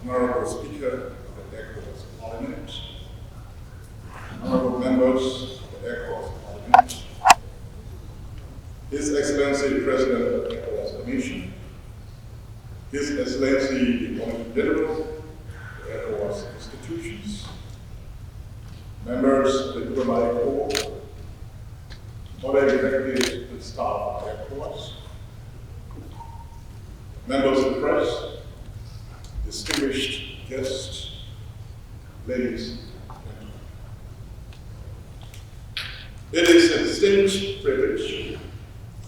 Honorable Speaker of the ECOWAS Parliament, honorable members of the ECOWAS Parliament, His Excellency President of the ECOWAS Commission, His Excellency the Governor General of the ECOWAS institutions, members of the diplomatic corps, other executives and staff of ECOWAS, members of the press, distinguished guests, ladies and gentlemen. It is a distinct privilege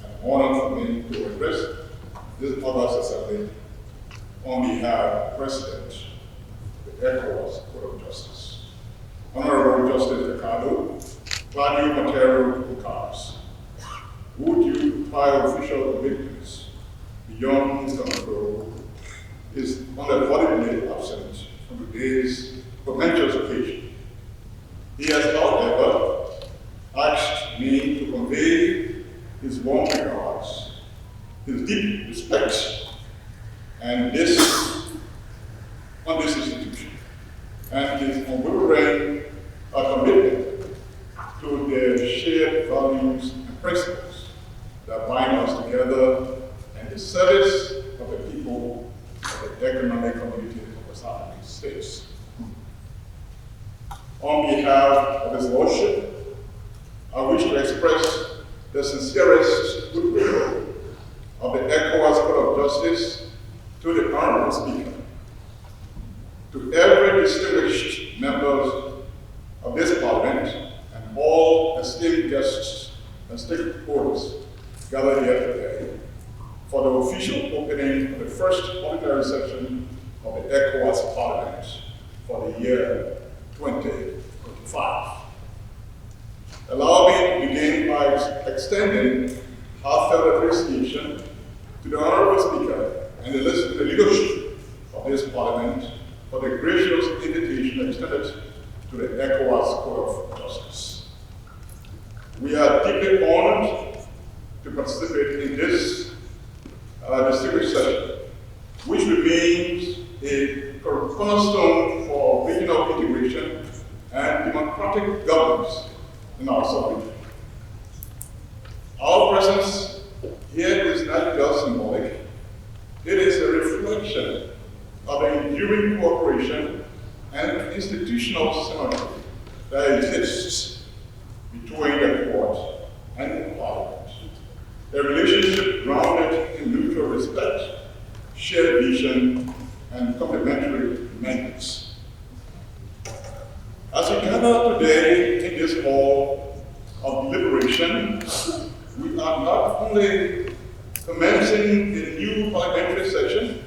and honor for me to address this August Assembly on behalf of the President of the ECOWAS Court of Justice, Honorable Justice Ricardo Claudio Montero Lucas, who due to prior official commitments beyond his control is unavoidably absent from today's momentous occasion. He has, however, asked me to convey his warm regards, his deep respect, and on this institution, and his unwavering commitment to the shared values and principles that bind us together in the service of the people of the economic community of West African states. On behalf of His Lordship, I wish to express the sincerest goodwill of the ECOWAS Court of Justice to the Honorable Speaker, to every distinguished members of this Parliament, and all esteemed guests and stakeholders gathered here today for the official opening of the first ordinary session of the ECOWAS Parliament for the year 2025. Allow me to begin by extending heartfelt appreciation to the Honorable Speaker and the leadership of this Parliament for the gracious invitation extended to the ECOWAS Court of Justice. We are deeply honored to participate in this distinguished session, which remains a cornerstone for regional integration and democratic governance in our sub-region. Our presence here is not just symbolic, it is a reflection of the enduring cooperation and institutional symmetry that exists between the court and the Parliament. A relationship grounded in mutual respect, shared vision, and complementary mandates. As we gather today in this hall of deliberation, we are not only commencing a new parliamentary session,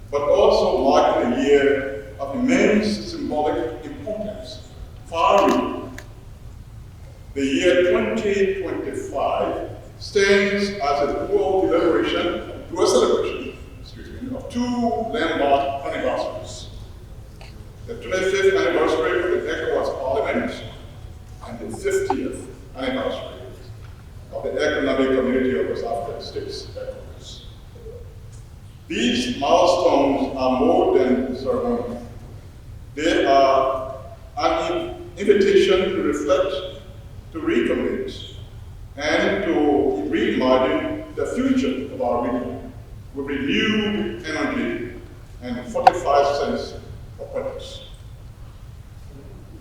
but also marking a year of immense symbolic importance for our region. The year 2025 stands as a dual celebration of two landmark anniversaries. The 25th anniversary of the ECOWAS Parliament and the 50th anniversary of the Economic Community of West African States, ECOWAS. These milestones are more than ceremonial. They are an invitation to reflect, to recommit, and to reimagine the future of our region with renewed energy and fortified sense of purpose.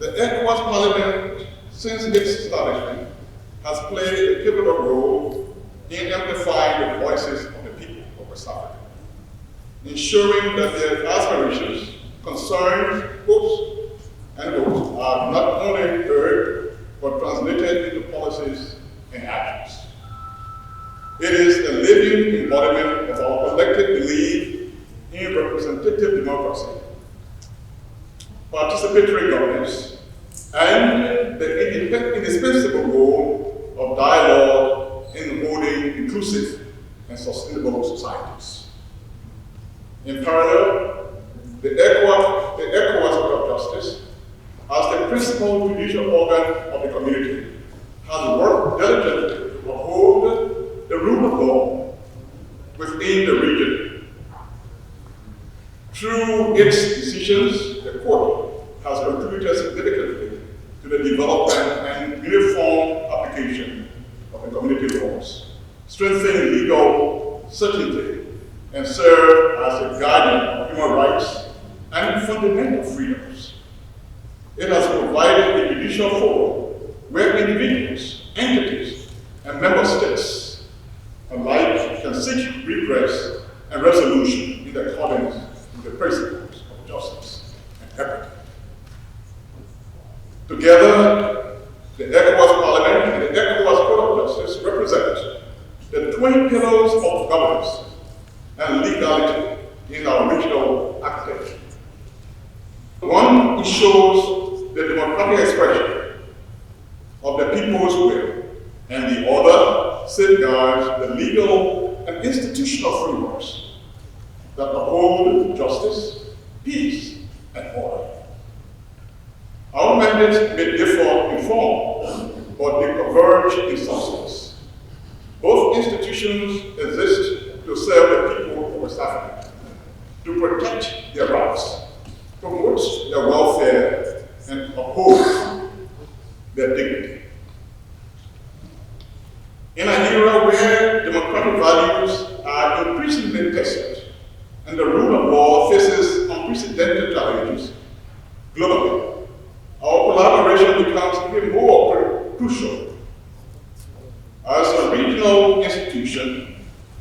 The ECOWAS Parliament, since its establishment, has played a pivotal role in amplifying the voices of the people of West Africa, ensuring that their aspirations, concerns, hopes, and goals are not only heard, but translated into policies and actions. It is a living embodiment of our collective belief in representative democracy, participatory governance, and the indispensable role of dialogue in building inclusive and sustainable societies. In parallel, the ECOWAS Court of Justice, as the principal judicial organ of the community, has worked diligently to uphold the rule of law within the region, Through its decisions, the court has contributed significantly to the development and uniform application of the community laws, strengthening legal certainty, and serve as a guardian of human rights and fundamental freedoms. It has provided a judicial forum where individuals, entities, and member states alike can seek redress and resolution in accordance with the principles of justice and equity. Together, the ECOWAS Parliament and the ECOWAS Court of Justice represent the twin pillars of governance and legality in our regional architecture. One ensures the democratic expression of the people's will, and the other safeguards the legal and institutional frameworks that uphold justice, peace, and order. Our mandates may differ in form, but they converge in substance. Both institutions exist to serve the people of West Africa, to protect their rights, promote their welfare, and uphold their dignity. In an era where democratic values are increasingly tested and the rule of law faces unprecedented challenges globally, our collaboration becomes even more crucial. As a regional institution,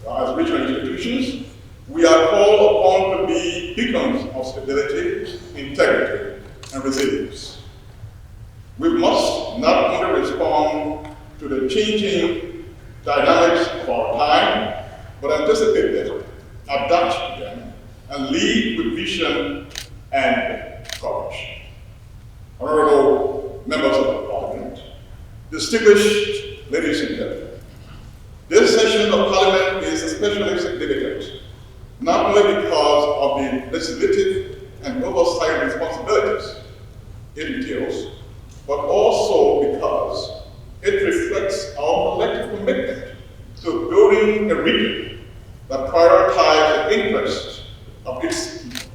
as regional institutions, we are called upon to be beacons of stability, integrity, and resilience. We must not only respond to the changing dynamics of our time, but anticipate them, adapt to them, and lead with vision and courage. Honorable members of the Parliament, distinguished ladies and gentlemen, this session of Parliament is especially significant, not only because of the legislative and oversight responsibilities it entails, but also because it reflects our collective commitment to building a region that prioritizes the interests of its people.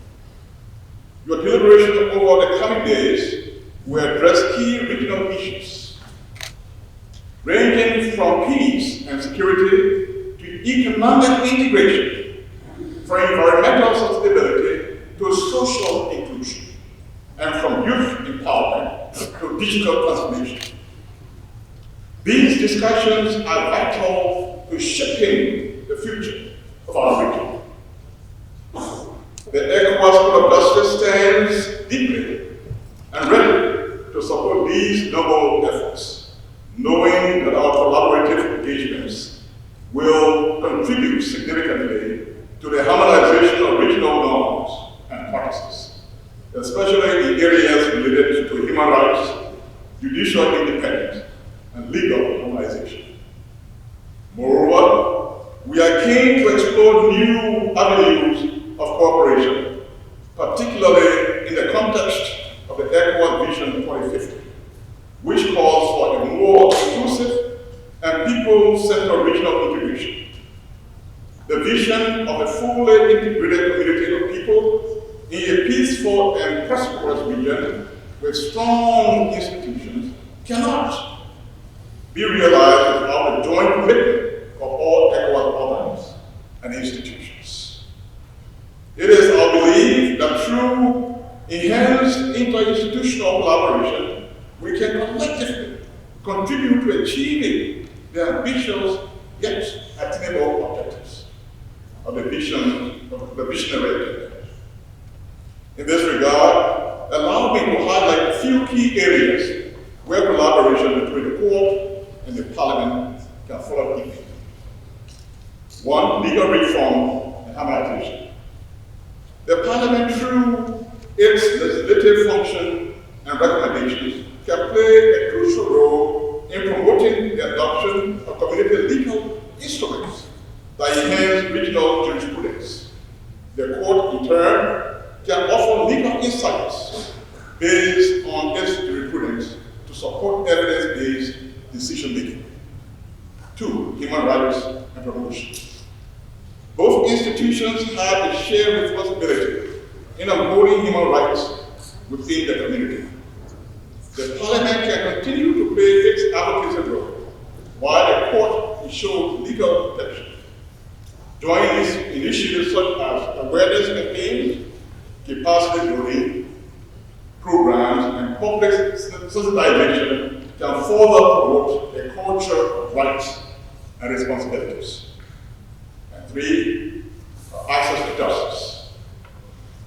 Your deliberations over the coming days will address key regional issues, ranging from peace and security to economic integration, from environmental sustainability to social inclusion, and from youth empowerment to digital transformation. These discussions are vital to shaping the future of our region. The ECOWAS Court of Justice stands deeply and ready to support these noble efforts, knowing that our collaborative engagements will contribute significantly to the harmonization of regional norms and practices, especially in areas related to human rights, judicial independence, and legal harmonization. Moreover, we are keen to explore new avenues of cooperation, particularly in the context of the ECOWAS Vision 2050, which calls for a more inclusive and people-centered regional integration. The vision of a fully integrated community of people in a peaceful and prosperous region with strong institutions cannot be realized without the joint commitment of all ECOWAS governments and institutions. It is our belief that through enhanced interinstitutional collaboration, we can collectively contribute to achieving the ambitious yet attainable objectives of the visionary agenda. In this regard, allow me to highlight a few key areas where collaboration between the court and the Parliament can follow deeply. One, legal reform and harmonization. The Parliament, through its legislative function and recommendations, can play a crucial role in promoting the adoption of community legal instruments that enhance regional jurisprudence. The court, in turn, can offer legal insights based on its jurisprudence to support evidence-based decision-making. Two, human rights and promotion. Both institutions have a shared responsibility in upholding human rights within the community. The Parliament can continue to play its advocacy role, while the court ensures legal protection. Join these initiatives such as awareness campaigns, capacity building programs, and public sensitization can further promote a culture of rights and responsibilities. And 3, access to justice.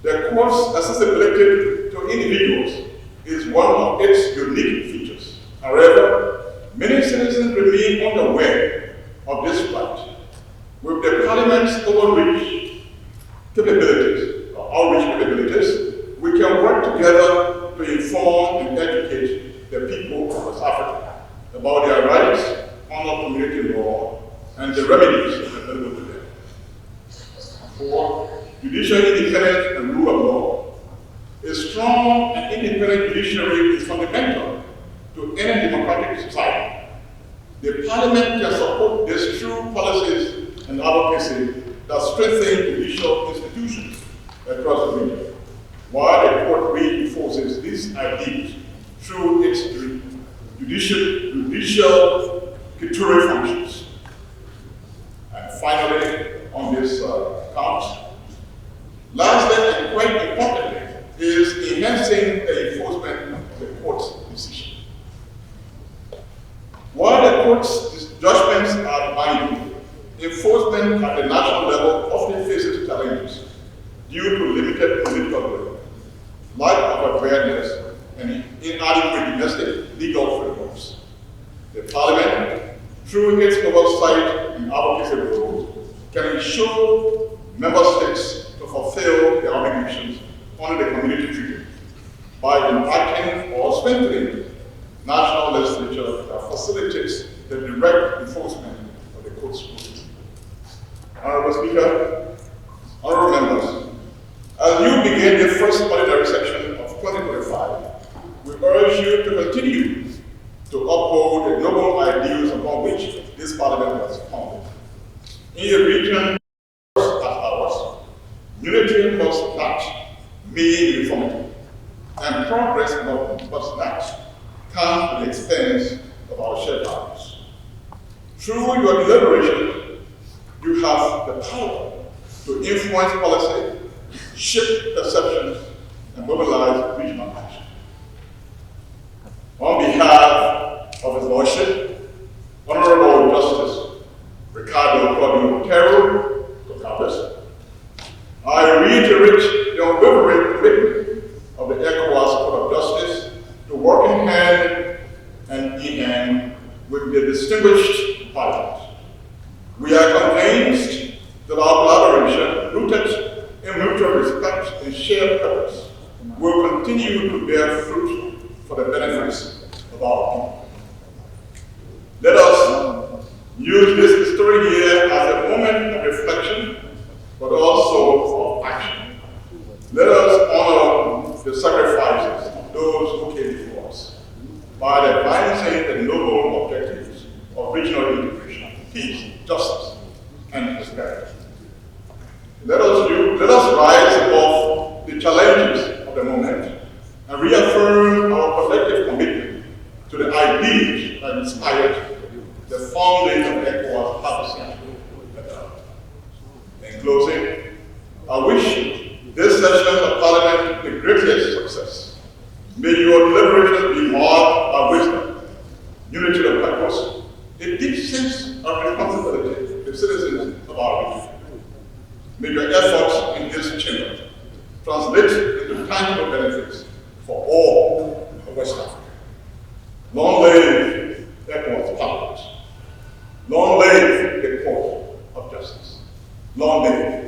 The court's accessibility to individuals is one of its unique features. However, many citizens remain unaware of this right. With the Parliament's outreach capabilities, we can work together to inform and educate the people of West Africa about their rights under community law and the remedies available to them. 4, judicial independence and rule of law. A strong and independent judiciary is fundamental to any democratic society. The Parliament can support this through policies and advocacy that strengthen judicial institutions across the region, while the court reinforces these ideas through its judicial curatorial functions. And finally, on this count, lastly and quite importantly, is enhancing the enforcement of the court's decision. While the court's judgments are binding, enforcement at the national level often faces challenges due to limited political will, lack of awareness, and inadequate domestic legal frameworks. The Parliament, through its oversight and advocacy roles, can ensure member states to fulfill their obligations under the community treaty by enacting or strengthening national legislature that facilitates the direct enforcement of the court's rules. Honorable Speaker, honorable members, as you begin the first ordinary session of 2025, we urge you to continue to uphold the noble ideals upon which this Parliament was founded. In a region as ours, unity must not mean uniformity, and progress must not come at the expense of our shared values. Through your deliberation, you have the power to influence policy, shape perceptions, and mobilize regional action. On behalf of His Lordship, Honorable Justice Ricardo Claudio Otero, Cocabas, I reiterate the unwavering commitment of the ECOWAS Court of Justice to working hand and in hand with the distinguished Parliament. We are convinced that our collaboration, rooted in mutual respect and shared purpose, will continue to bear fruit for the benefits of our people. Let us use this historic year as a moment of reflection, but also of action. Let us honor the sacrifices of those who came before us by advancing the noble objectives of regional integration, peace, justice, and prosperity. Let us rise above the challenges of the moment and reaffirm our collective commitment to the ideals that inspired the founding of ECOWAS half In closing, I wish this session of Parliament the greatest success. May your deliberations be marked by wisdom, unity of purpose, a deep sense of responsibility to the citizens of our region. May your efforts in this chamber translate into tangible benefits for all of West Africa. Long live ECOWAS Parliament. Long live the Court of Justice. Long live